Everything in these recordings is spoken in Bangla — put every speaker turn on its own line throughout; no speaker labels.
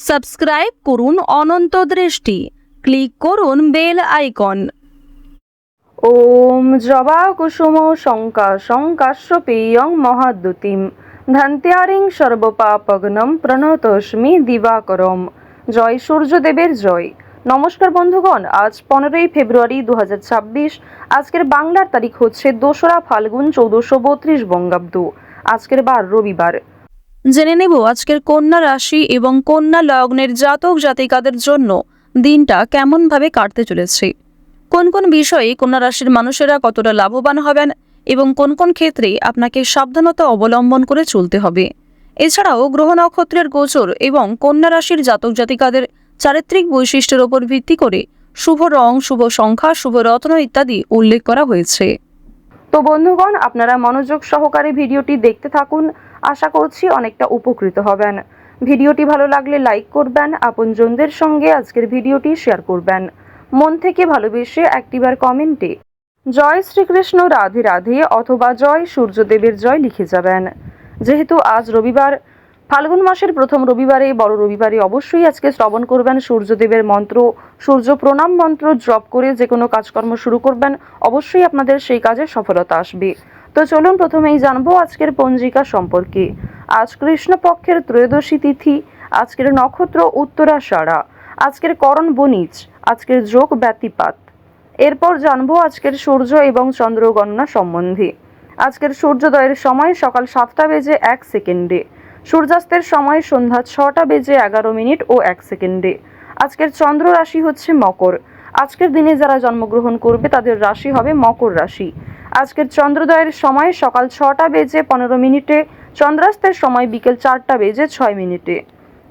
সাবস্ক্রাইব করুন অনন্ত দৃষ্টি, ক্লিক করুন বেল আইকন।
ওম জবা কুসুম শঙ্কা শঙ্কাশ্যপেয়ং মহাদ্যুতিম ধান্ত্যারিং সর্বপাপগ্নম প্রণতস্মি দিবাকরম। জয় সূর্যদেবের জয়। নমস্কার বন্ধুগণ, আজ 15ই ফেব্রুয়ারি 2026। আজকের বাংলার তারিখ হচ্ছে 2রা ফাল্গুন 1432 বঙ্গাব্দ। আজকের বার রবিবার।
জেনে নেব আজকের কন্যা রাশি এবং কন্যা লগ্নের জাতক জাতিকাদের জন্য দিনটা কেমনভাবে কাটতে চলেছে, কোন কোন বিষয়ে কন্যা রাশির মানুষেরা কতটা লাভবান হবেন এবং কোন কোন ক্ষেত্রে আপনাকে সাবধানতা অবলম্বন করে চলতে হবে। এছাড়াও গ্রহ নক্ষত্রের গোচর এবং কন্যা রাশির জাতক জাতিকাদের চারিত্রিক বৈশিষ্ট্যের উপর ভিত্তি করে শুভ রং, শুভ সংখ্যা, শুভ রত্ন ইত্যাদি উল্লেখ করা হয়েছে।
তো বন্ধুগণ, আপনারা মনোযোগ সহকারে ভিডিওটি দেখতে থাকুন। আশা করছি অনেকটা উপকৃত হবেন। ভিডিওটি ভালো লাগলে লাইক করবেন, আপনজনদের সঙ্গে আজকের ভিডিওটি শেয়ার করবেন। মন থেকে ভালোবেসে একটিবার কমেন্টে জয় শ্রীকৃষ্ণ, রাধে রাধে অথবা জয় সূর্যদেবের জয় লিখে যাবেন। যেহেতু আজ রবিবার, ফাল্গুন মাসের প্রথম রবিবারে, বড় রবিবারে অবশ্যই আজকে শ্রবণ করবেন সূর্যদেবের মন্ত্র, সূর্য প্রণাম মন্ত্র জপ করে যে কোনো কাজকর্ম শুরু করবেন। অবশ্যই আপনাদের সেই কাজে সফলতা আসবে। তো চলুন প্রথমেই জানবো আজকের পঞ্জিকা সম্পর্কে। আজ কৃষ্ণপক্ষের ত্রয়োদশী তিথি, আজকের নক্ষত্র উত্তরাষাঢ়া, আজকের করণ বণিজ, আজকের যোগ ব্যতিপাত। এরপর জানবো আজকের সূর্য এবং চন্দ্র গণনা সম্বন্ধে। আজকের সূর্যোদয়ের সময় সকাল 7টা বেজে 1 সেকেন্ডে, সূর্যাস্তের সময় সন্ধ্যা 6টা বেজে 11 মিনিট ও 1 সেকেন্ডে। আজকের চন্দ্র রাশি হচ্ছে মকর। আজকের দিনে যারা জন্মগ্রহণ করবে তাদের রাশি হবে মকর রাশি। আজকের চন্দ্রোদয়ের সময় সকাল 6টা বেজে 15 মিনিটে, চন্দ্রাস্তের সময় বিকেল 4টা বেজে 6 মিনিটে।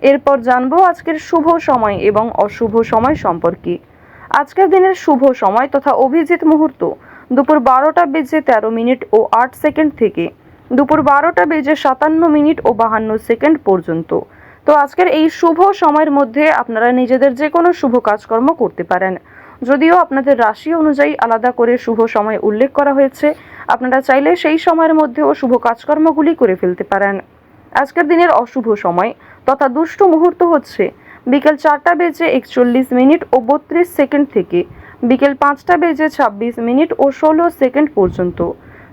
এরপর জানবো আজকের শুভ সময় এবং অশুভ সময় সম্পর্কে। আজকের দিনের শুভ সময় তথা অভিজিৎ মুহূর্ত দুপুর 12টা বেজে 13 মিনিট ও 8 সেকেন্ড থেকে দুপুর 12টা বেজে 57 মিনিট ও 52 সেকেন্ড পর্যন্ত। তো আজকের এই শুভ সময়ের মধ্যে আপনারা নিজেদের যে কোনো শুভ কাজকর্ম করতে পারেন। যদিও আপনাদের রাশি অনুযায়ী আলাদা করে শুভ সময় উল্লেখ করা হয়েছে, আপনারা চাইলে সেই সময়ের মধ্যেও শুভ কাজকর্মগুলি করে ফেলতে পারেন। আজকের দিনের অশুভ সময় তথা দুষ্ট মুহূর্ত হচ্ছে বিকেল 4টা বেজে 41 মিনিট ও 32 সেকেন্ড থেকে বিকেল 5টা বেজে 26 মিনিট ও 16 সেকেন্ড পর্যন্ত।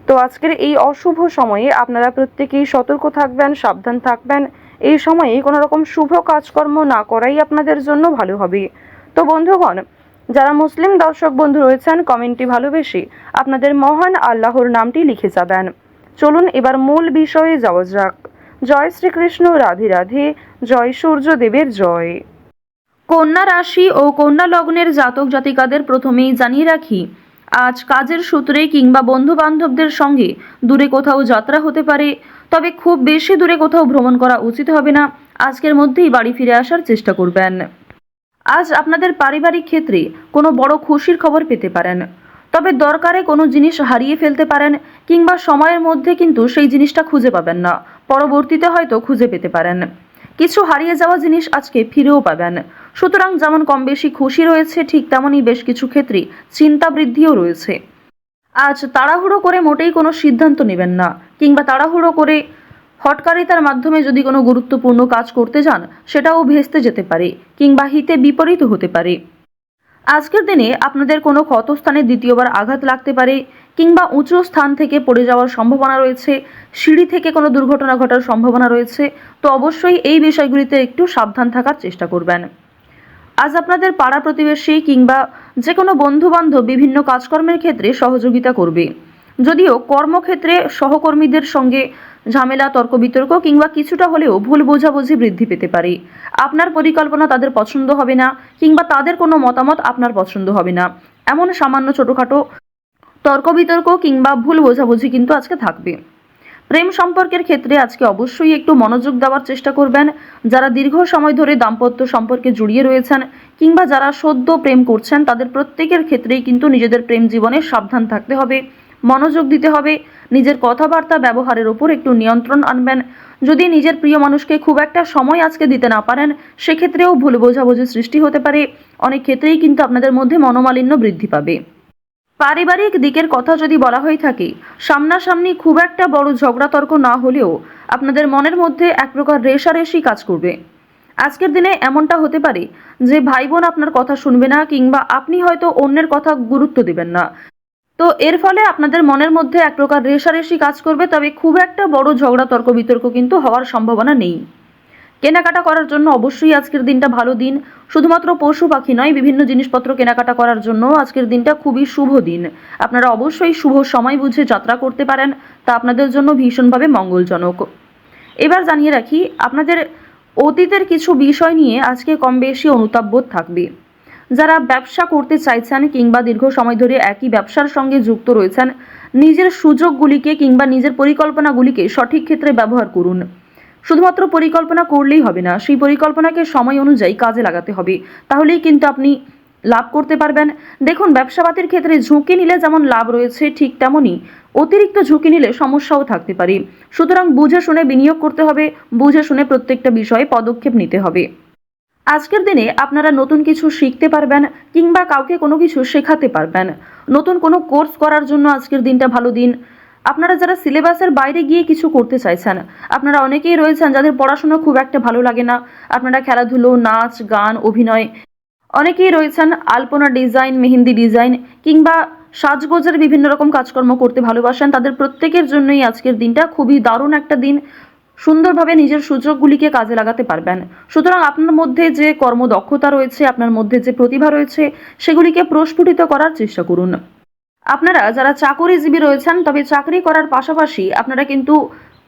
তো আজকের এই অশুভ সময়ে আপনারা প্রত্যেকেই সতর্ক থাকবেন, সাবধান থাকবেন। এই সময়ে কোনো রকম শুভ কাজকর্ম না করাই আপনাদের জন্য ভালো হবে। তো বন্ধুগণ, যারা মুসলিম দর্শক বন্ধু রয়েছেন, কমেন্টটি ভালোবেসে আপনাদের মহান আল্লাহর নামটি লিখে যাবেন। চলুন এবার মূল বিষয়ে যাওয়া যাক। জয় শ্রীকৃষ্ণ, রাধে রাধে, জয় সূর্যদেবের জয়।
কন্যা রাশি ও কন্যা লগ্নের জাতক জাতিকাদের প্রথমেই জানিয়ে রাখি, আজ কাজের সূত্রে কিংবা বন্ধু বান্ধবদের সঙ্গে দূরে কোথাও যাত্রা হতে পারে, তবে খুব বেশি দূরে কোথাও ভ্রমণ করা উচিত হবে না। আজকের মধ্যেই বাড়ি ফিরে আসার চেষ্টা করবেন। আজ আপনাদের পারিবারিক ক্ষেত্রে কোনো বড় খুশির খবর পেতে পারেন, তবে দরকারে কোনো জিনিস হারিয়ে ফেলতে পারেন কিংবা সময়ের মধ্যে কিন্তু সেই জিনিসটা খুঁজে পাবেন না, পরবর্তীতে হয়তো খুঁজে পেতে পারেন। কিছু হারিয়ে যাওয়া জিনিস আজকে ফিরেও পাবেন। সুতরাং যেমন কম বেশি খুশি রয়েছে, ঠিক তেমনই বেশ কিছু ক্ষেত্রে চিন্তা বৃদ্ধিও রয়েছে। আজ তাড়াহুড়ো করে মোটেই কোনো সিদ্ধান্ত নেবেন না, কিংবা তাড়াহুড়ো করে হঠকারিতার মাধ্যমে যদি কোনো গুরুত্বপূর্ণ কাজ করতে যান সেটাও ভেস্তে যেতে পারে কিংবা হিতে বিপরীত হতে পারে। আজকের দিনে আপনাদের কোনো ক্ষতস্থানে দ্বিতীয়বার আঘাত লাগতে পারে কিংবা উঁচু স্থান থেকে পড়ে যাওয়ার সম্ভাবনা রয়েছে, সিঁড়ি থেকে কোনো দুর্ঘটনা ঘটার সম্ভাবনা রয়েছে। তো অবশ্যই এই বিষয়গুলিতে একটু সাবধান থাকার চেষ্টা করবেন। আজ আপনাদের পাড়া প্রতিবেশী কিংবা যে কোনো বন্ধু বান্ধব বিভিন্ন কাজকর্মের ক্ষেত্রে সহযোগিতা করবে। যদিও কর্মক্ষেত্রে সহকর্মীদের সঙ্গে ঝামেলা, তর্ক বিতর্ক কিংবা কিছুটা হলেও ভুল বোঝাবুঝি বৃদ্ধি পেতে পারে। আপনার পরিকল্পনা তাদের পছন্দ হবে না কিংবা তাদের কোনো মতামত আপনার পছন্দ হবে না, এমন সামান্য ছোটোখাটো তর্ক বিতর্ক কিংবা ভুল বোঝাবুঝি কিন্তু আজকে থাকবে। প্রেম সম্পর্কের ক্ষেত্রে আজকে অবশ্যই একটু মনোযোগ দেওয়ার চেষ্টা করবেন। যারা দীর্ঘ সময় ধরে দাম্পত্য সম্পর্কে জড়িয়ে রয়েছেন কিংবা যারা সদ্য প্রেম করছেন, তাদের প্রত্যেকের ক্ষেত্রেই কিন্তু নিজেদের প্রেম জীবনে সাবধান থাকতে হবে, মনোযোগ দিতে হবে। নিজের কথাবার্তা ব্যবহারের উপর একটু নিয়ন্ত্রণ আনবেন। যদি নিজের প্রিয় মানুষকে খুব একটা সময় আজকে দিতে না পারেন, সেক্ষেত্রেও ভুল বোঝাবুঝি সৃষ্টি হতে পারে। অনেক ক্ষেত্রেই কিন্তু আপনাদের মধ্যে মনোমালিন্য বৃদ্ধি পাবে। পারিবারিক দিকের কথা যদি বলা হয়ে থাকে, সামনাসামনি খুব একটা বড় ঝগড়া তর্ক না হলেও আপনাদের মনের মধ্যে এক প্রকার রেষারেষি কাজ করবে। আজকের দিনে এমনটা হতে পারে যে ভাই বোন আপনার কথা শুনবে না, কিংবা আপনি হয়তো অন্যের কথা গুরুত্ব দিবেন না। তো এর ফলে আপনাদের মনের মধ্যে এক প্রকার রেষারেষি কাজ করবে, তবে খুব একটা বড় ঝগড়া তর্ক বিতর্ক কিন্তু হওয়ার সম্ভাবনা নেই। কেনাকাটা করার জন্য অবশ্যই আজকের দিনটা ভালো দিন। শুধুমাত্র পশু পাখি নয়, বিভিন্ন জিনিসপত্র কেনাকাটা করার জন্য আজকের দিনটা খুবই শুভ দিন। আপনারা অবশ্যই শুভ সময় বুঝে যাত্রা করতে পারেন, তা আপনাদের জন্য ভীষণভাবে মঙ্গলজনক। এবার জানিয়ে রাখি, আপনাদের অতীতের কিছু বিষয় নিয়ে আজকে কম বেশি অনুতাপ বোধ থাকবে। যারা ব্যবসা করতে চাইছেন কিংবা দীর্ঘ সময় ধরে একই ব্যবসার সঙ্গে যুক্ত রয়েছেন, নিজের সুযোগগুলিকে কিংবা নিজের পরিকল্পনাগুলিকে সঠিক ক্ষেত্রে ব্যবহার করুন। শুধুমাত্র পরিকল্পনা করলেই হবে না, সেই পরিকল্পনাকে সময় অনুযায়ী কাজে লাগাতে হবে, তাহলেই কিন্তু আপনি লাভ করতে পারবেন। দেখুন, ব্যবসাপাতির ক্ষেত্রে ঝুঁকি নিলে যেমন লাভ রয়েছে, ঠিক তেমনই অতিরিক্ত ঝুঁকি নিলে সমস্যাও থাকতে পারে। সুতরাং বুঝে শুনে বিনিয়োগ করতে হবে, বুঝে শুনে প্রত্যেকটা বিষয়ে পদক্ষেপ নিতে হবে। আজকের দিনে আপনারা নতুন কিছু শিখতে পারবেন কিংবা কাউকে কোনো কিছু শেখাতে পারবেন। নতুন কোনো কোর্স করার জন্য আজকের দিনটা ভালো দিন। আপনারা যারা সিলেবাসের বাইরে গিয়ে কিছু করতে চাইছেন, আপনারা অনেকেই রয়েছেন যাদের পড়াশোনা খুব একটা ভালো লাগে না, আপনারা খেলাধুলো, নাচ, গান, অভিনয়, অনেকেই রয়েছেন আলপনা ডিজাইন, মেহেন্দি ডিজাইন কিংবা সাজগোজের বিভিন্ন রকম কাজকর্ম করতে ভালোবাসেন, তাদের প্রত্যেকের জন্যই আজকের দিনটা খুবই দারুণ একটা দিন। সুন্দরভাবে নিজের সুযোগগুলিকে কাজে লাগাতে পারবেন। সুতরাং আপনার মধ্যে যে কর্মদক্ষতা রয়েছে, আপনার মধ্যে যে প্রতিভা রয়েছে, সেগুলিকে প্রস্ফুটিত করার চেষ্টা করুন। আপনারা যারা চাকরিজীবী রয়েছেন, তবে চাকরি করার পাশাপাশি আপনারা কিন্তু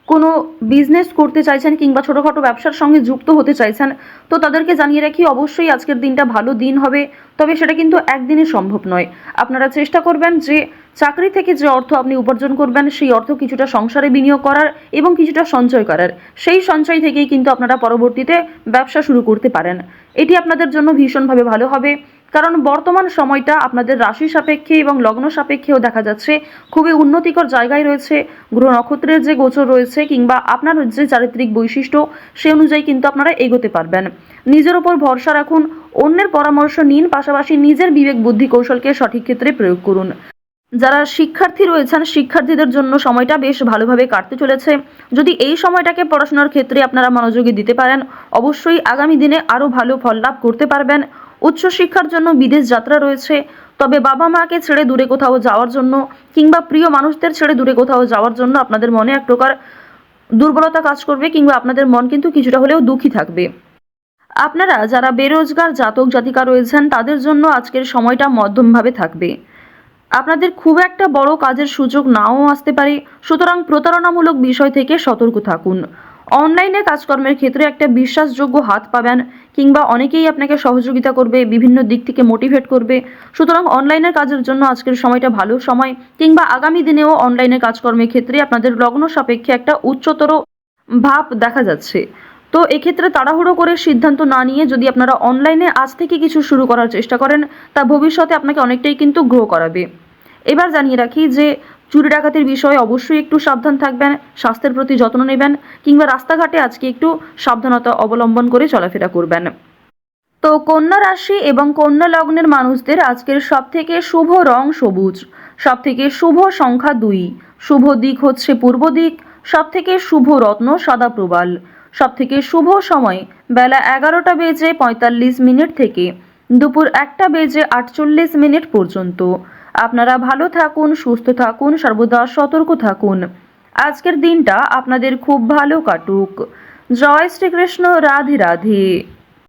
কোনো বিজনেস করতে চাইছেন কিংবা ছোটোখাটো ব্যবসার সঙ্গে যুক্ত হতে চাইছেন, তো তাদেরকে জানিয়ে রাখি অবশ্যই আজকের দিনটা ভালো দিন হবে, তবে সেটা কিন্তু একদিনে সম্ভব নয়। আপনারা চেষ্টা করবেন যে চাকরি থেকে যে অর্থ আপনি উপার্জন করবেন, সেই অর্থ কিছুটা সংসারে বিনিয়োগ করার এবং কিছুটা সঞ্চয় করার। সেই সঞ্চয় থেকেই কিন্তু আপনারা পরবর্তীতে ব্যবসা শুরু করতে পারেন। এটি আপনাদের জন্য ভীষণভাবে ভালো হবে, কারণ বর্তমান সময়টা আপনাদের রাশি সাপেক্ষে এবং লগ্ন সাপেক্ষেও দেখা যাচ্ছে খুবই উন্নতিকর জায়গায় রয়েছে। গ্রহ নক্ষত্রের যে গোচর রয়েছে কিংবা আপনার যে চারিত্রিক বৈশিষ্ট্য, সে অনুযায়ী কিন্তু আপনারা এগোতে পারবেন। নিজের উপর ভরসা রাখুন, অন্যের পরামর্শ নিন, পাশাপাশি নিজের বিবেক বুদ্ধি কৌশলকে সঠিক ক্ষেত্রে প্রয়োগ করুন। যারা শিক্ষার্থী রয়েছেন, শিক্ষার্থীদের জন্য সময়টা বেশ ভালোভাবে কাটতে চলেছে। যদি এই সময়টাকে পড়াশোনার ক্ষেত্রে আপনারা মনোযোগী দিতে পারেন, অবশ্যই আগামী দিনে আরও ভালো ফল লাভ করতে পারবেন। উচ্চশিক্ষার জন্য বিদেশ যাত্রা রয়েছে, তবে বাবা মাকে ছেড়ে দূরে কোথাও যাওয়ার জন্য কিংবা প্রিয় মানুষদের ছেড়ে দূরে কোথাও যাওয়ার জন্য আপনাদের মনে এক প্রকার দুর্বলতা কাজ করবে, কিংবা আপনাদের মন কিন্তু কিছুটা হলেও দুঃখী থাকবে। আপনারা যারা বেরোজগার জাতক জাতিকা রয়েছেন, তাদের জন্য আজকের সময়টা মধ্যমভাবে থাকবে। আপনাদের খুব একটা বড় কাজের সুযোগ নাও আসতে পারে, সুতরাং প্রতারণামূলক বিষয় থেকে সতর্ক থাকুন। অনলাইনে কাজকর্মের ক্ষেত্রে একটা বিশ্বাসযোগ্য হাত পাবেন, কিংবা অনেকেই আপনাকে সহযোগিতা করবে, বিভিন্ন দিক থেকে মোটিভেট করবে। সুতরাং অনলাইনের কাজের জন্য আজকের সময়টা ভালো সময়, কিংবা আগামী দিনেও অনলাইনে কাজকর্মের ক্ষেত্রে আপনাদের লগ্ন সাপেক্ষে একটা উচ্চতর ভাব দেখা যাচ্ছে। তো এক্ষেত্রে তাড়াহুড়ো করে সিদ্ধান্ত না নিয়ে যদি আপনারা অনলাইনে আজ থেকে কিছু শুরু করার চেষ্টা করেন, তা ভবিষ্যতে আপনাকে অনেকটাই কিন্তু গ্রো করাবে। এবার জানিয়ে রাখি যে চুরি ডাকাতির বিষয়ে অবশ্যই একটু সাবধান থাকবেন, স্বাস্থ্যের প্রতি যত্ন নেবেন, কিংবা রাস্তাঘাটে আজকে একটু সাবধানতা অবলম্বন করে চলাফেরা করবেন। তো কন্যা রাশি এবং কন্যা লগ্নের মানুষদের আজকের সবথেকে শুভ রং সবুজ, সবথেকে শুভ সংখ্যা 2, শুভ দিক হচ্ছে পূর্ব দিক, সবথেকে শুভ রত্ন সাদা প্রবাল, সবথেকে শুভ সময় বেলা 11:45 থেকে দুপুর 1:48 পর্যন্ত। আপনারা ভালো থাকুন, সুস্থ থাকুন, সর্বদা সতর্ক থাকুন। আজকের দিনটা আপনাদের খুব ভালো কাটুক। জয় শ্রীকৃষ্ণ, রাধে রাধে।